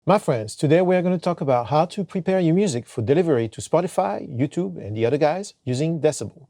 My friends, today we are going to talk about how to prepare your music for delivery to Spotify, YouTube, and the other guys using Decibel.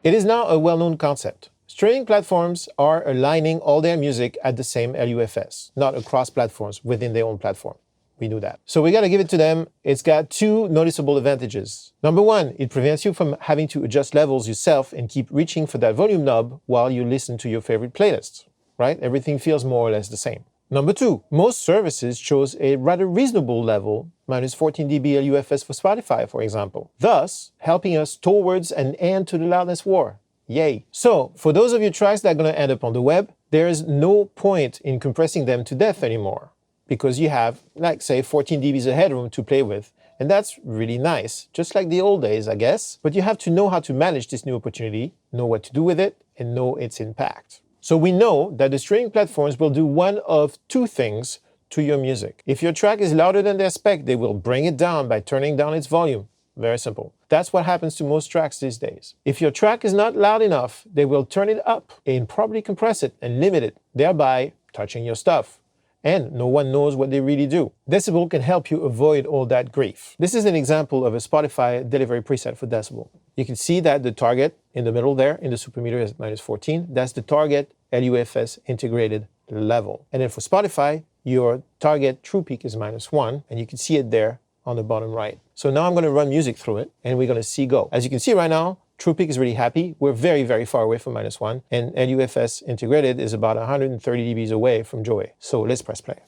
It is now a well-known concept. Streaming platforms are aligning all their music at the same LUFS, not across platforms within their own platform. We knew that. So we got to give it to them. It's got two noticeable advantages. Number one, it prevents you from having to adjust levels yourself and keep reaching for that volume knob while you listen to your favorite playlists, right? Everything feels more or less the same. Number two, most services chose a rather reasonable level, minus 14 dB LUFS for Spotify, for example, thus helping us towards an end to the loudness war. Yay. So for those of your tracks that are going to end up on the web, there is no point in compressing them to death anymore, because you have, like, say, 14 dBs of headroom to play with. And that's really nice, just like the old days, I guess. But you have to know how to manage this new opportunity, know what to do with it, and know its impact. So we know that the streaming platforms will do one of two things to your music. If your track is louder than their spec, they will bring it down by turning down its volume. Very simple. That's what happens to most tracks these days. If your track is not loud enough, they will turn it up and probably compress it and limit it, thereby touching your stuff. And no one knows what they really do. Decibel can help you avoid all that grief. This is an example of a Spotify delivery preset for Decibel. You can see that the target in the middle there in the supermeter is minus 14. That's the target LUFS integrated level. And then for Spotify, your target true peak is minus 1, and you can see it there on the bottom right. So now I'm going to run music through it, and we're going to see go. As you can see right now, true peak is really happy. We're very, very far away from minus 1, and LUFS integrated is about 130 dBs away from Joey. So let's press play.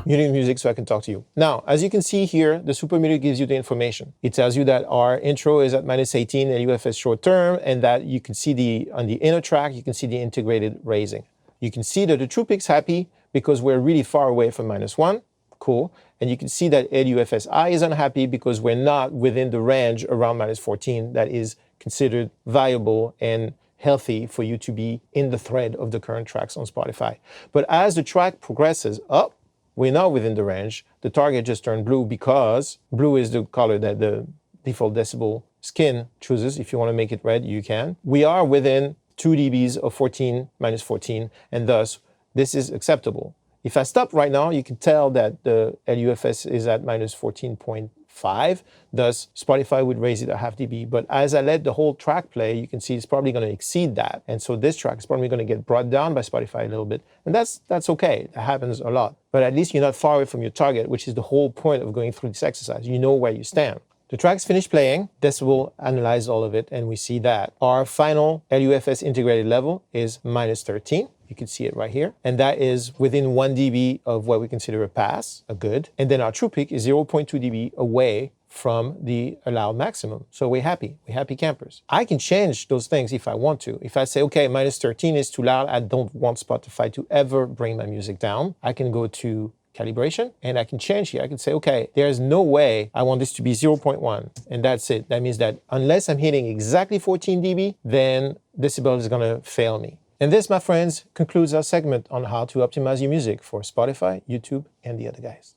Muting music so I can talk to you. Now, as you can see here, the supermeter gives you the information. It tells you that our intro is at minus 18, LUFS short term, and that you can see on the inner track, you can see the integrated raising. You can see that the true peak's happy because we're really far away from minus 1. Cool. And you can see that LUFSI is unhappy because we're not within the range around minus 14 that is considered viable and healthy for you to be in the thread of the current tracks on Spotify. But as the track progresses up, we're now within the range. The target just turned blue because blue is the color that the default Decibel skin chooses. If you want to make it red, you can. We are within 2 dBs of 14, minus 14, and thus this is acceptable. If I stop right now, you can tell that the LUFS is at minus 14.5, thus Spotify would raise it a half dB. But as I let the whole track play, you can see it's probably going to exceed that. And so this track is probably going to get brought down by Spotify a little bit. And that's okay. That happens a lot. But at least you're not far away from your target, which is the whole point of going through this exercise. You know where you stand. The track's finished playing. Decibel analyzed all of it, and we see that our final LUFS integrated level is minus 13. You can see it right here. And that is within 1 dB of what we consider a pass, a good. And then our true peak is 0.2 dB away from the allowed maximum. So we're happy campers. I can change those things if I want to. If I say, okay, minus 13 is too loud, I don't want Spotify to ever bring my music down, I can go to calibration and I can change here. I can say, okay, there's no way I want this to be 0.1, and that's it. That means that unless I'm hitting exactly 14 dB, then Decibel is gonna fail me. And this, my friends, concludes our segment on how to optimize your music for Spotify, YouTube, and the other guys.